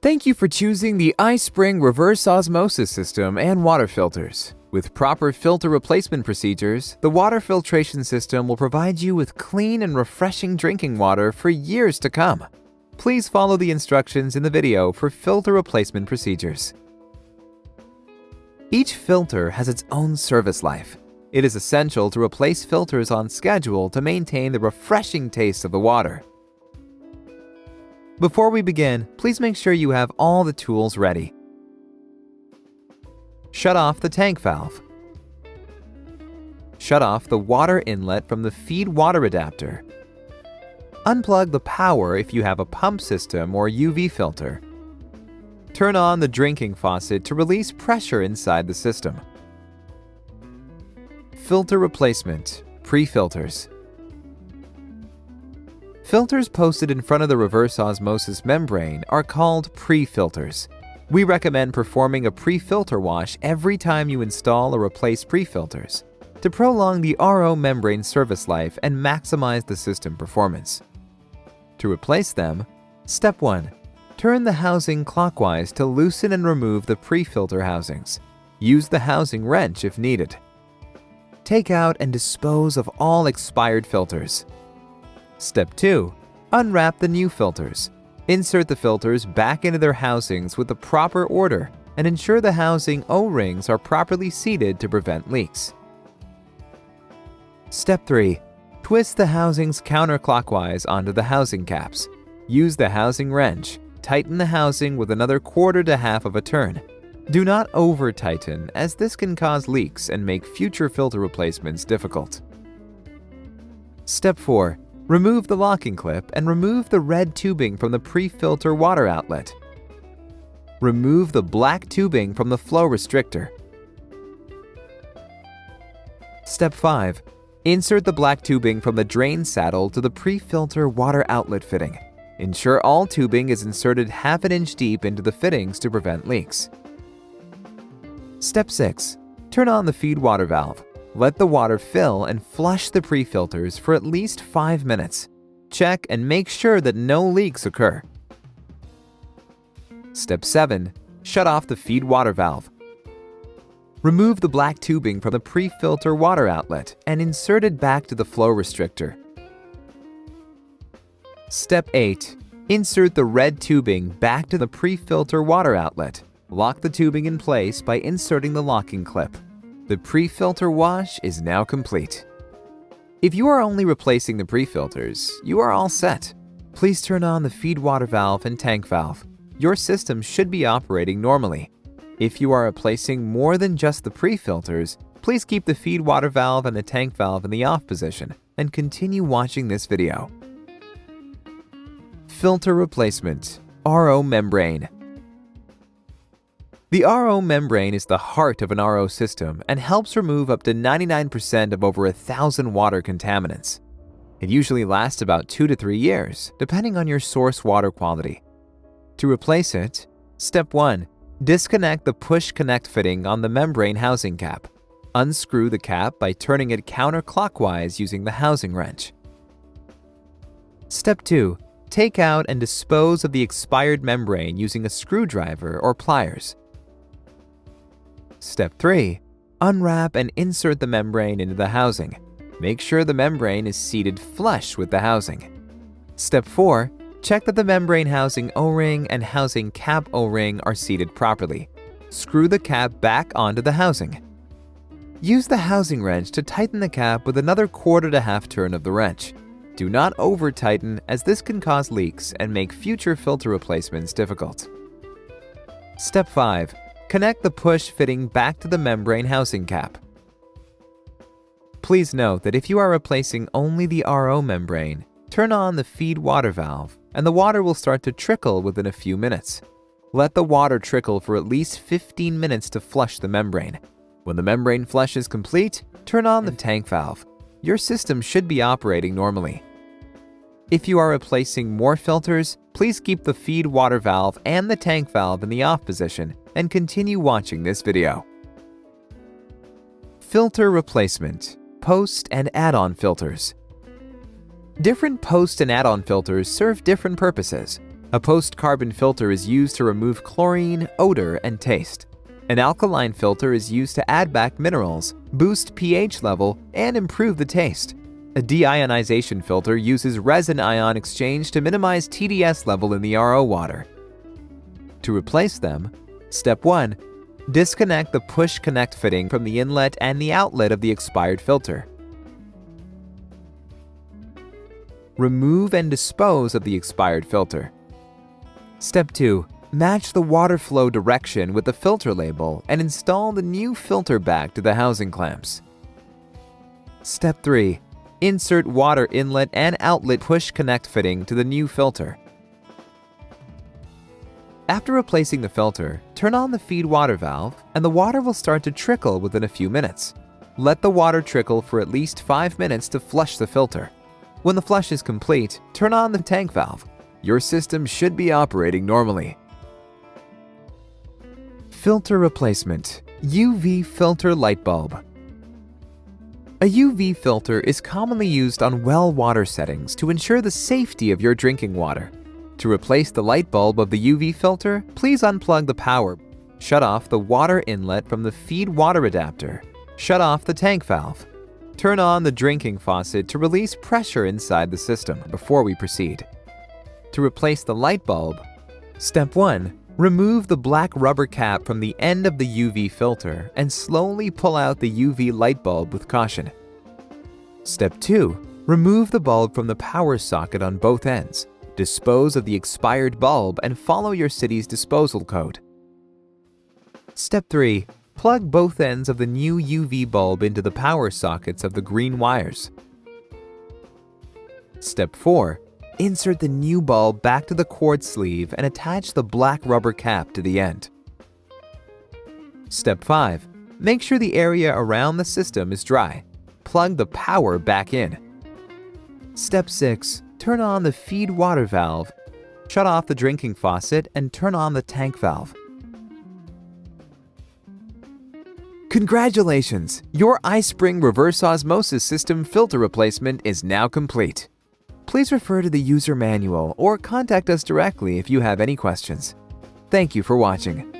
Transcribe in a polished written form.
Thank you for choosing the iSpring reverse osmosis system and water filters. With proper filter replacement procedures, the water filtration system will provide you with clean and refreshing drinking water for years to come. Please follow the instructions in the video for filter replacement procedures. Each filter has its own service life. It is essential to replace filters on schedule to maintain the refreshing taste of the water. Before we begin, please make sure you have all the tools ready. Shut off the tank valve. Shut off the water inlet from the feed water adapter. Unplug the power if you have a pump system or UV filter. Turn on the drinking faucet to release pressure inside the system. Filter replacement, pre-filters. Filters posted in front of the reverse osmosis membrane are called pre-filters. We recommend performing a pre-filter wash every time you install or replace pre-filters to prolong the RO membrane service life and maximize the system performance. To replace them, Step 1. Turn the housing clockwise to loosen and remove the pre-filter housings. Use the housing wrench if needed. Take out and dispose of all expired filters. Step 2. Unwrap the new filters. Insert the filters back into their housings with the proper order and ensure the housing O-rings are properly seated to prevent leaks. Step 3. Twist the housings counterclockwise onto the housing caps. Use the housing wrench. Tighten the housing with another quarter to half of a turn. Do not over-tighten, as this can cause leaks and make future filter replacements difficult. Step 4. Remove the locking clip and remove the red tubing from the pre-filter water outlet. Remove the black tubing from the flow restrictor. Step 5. Insert the black tubing from the drain saddle to the pre-filter water outlet fitting. Ensure all tubing is inserted half an inch deep into the fittings to prevent leaks. Step 6. Turn on the feed water valve. Let the water fill and flush the pre-filters for at least 5 minutes. Check and make sure that no leaks occur. Step 7. Shut off the feed water valve. Remove the black tubing from the pre-filter water outlet and insert it back to the flow restrictor. Step 8. Insert the red tubing back to the pre-filter water outlet. Lock the tubing in place by inserting the locking clip. The pre-filter wash is now complete. If you are only replacing the pre-filters, you are all set. Please turn on the feed water valve and tank valve. Your system should be operating normally. If you are replacing more than just the pre-filters, please keep the feed water valve and the tank valve in the off position and continue watching this video. Filter replacement, RO membrane. The RO membrane is the heart of an RO system and helps remove up to 99% of over 1,000 water contaminants. It usually lasts about 2 to 3 years, depending on your source water quality. To replace it, Step 1. Disconnect the push-connect fitting on the membrane housing cap. Unscrew the cap by turning it counterclockwise using the housing wrench. Step 2. Take out and dispose of the expired membrane using a screwdriver or pliers. Step 3. Unwrap and insert the membrane into the housing. Make sure the membrane is seated flush with the housing. Step 4. Check that the membrane housing O-ring and housing cap O-ring are seated properly. Screw the cap back onto the housing. Use the housing wrench to tighten the cap with another quarter to half turn of the wrench. Do not over-tighten, as this can cause leaks and make future filter replacements difficult. Step 5. Connect the push fitting back to the membrane housing cap. Please note that if you are replacing only the RO membrane, turn on the feed water valve and the water will start to trickle within a few minutes. Let the water trickle for at least 15 minutes to flush the membrane. When the membrane flush is complete, turn on the tank valve. Your system should be operating normally. If you are replacing more filters, please keep the feed water valve and the tank valve in the off position and continue watching this video. Filter replacement, post and add-on filters. Different post and add-on filters serve different purposes. A post-carbon filter is used to remove chlorine, odor, and taste. An alkaline filter is used to add back minerals, boost pH level, and improve the taste. A deionization filter uses resin-ion exchange to minimize TDS level in the RO water. To replace them, Step 1. Disconnect the push-connect fitting from the inlet and the outlet of the expired filter. Remove and dispose of the expired filter. Step 2. Match the water flow direction with the filter label and install the new filter back to the housing clamps. Step 3. Insert water inlet and outlet push-connect fitting to the new filter. After replacing the filter, turn on the feed water valve and the water will start to trickle within a few minutes. Let the water trickle for at least 5 minutes to flush the filter. When the flush is complete, turn on the tank valve. Your system should be operating normally. Filter replacement. UV filter light bulb. A UV filter is commonly used on well water settings to ensure the safety of your drinking water. To replace the light bulb of the UV filter, please unplug the power. Shut off the water inlet from the feed water adapter. Shut off the tank valve. Turn on the drinking faucet to release pressure inside the system before we proceed. To replace the light bulb, Step 1. Remove the black rubber cap from the end of the UV filter and slowly pull out the UV light bulb with caution. Step 2. Remove the bulb from the power socket on both ends. Dispose of the expired bulb and follow your city's disposal code. Step 3. Plug both ends of the new UV bulb into the power sockets of the green wires. Step 4. Insert the new bulb back to the cord sleeve and attach the black rubber cap to the end. Step 5. Make sure the area around the system is dry. Plug the power back in. Step 6. Turn on the feed water valve. Shut off the drinking faucet and turn on the tank valve. Congratulations! Your iSpring reverse osmosis system filter replacement is now complete. Please refer to the user manual or contact us directly if you have any questions. Thank you for watching.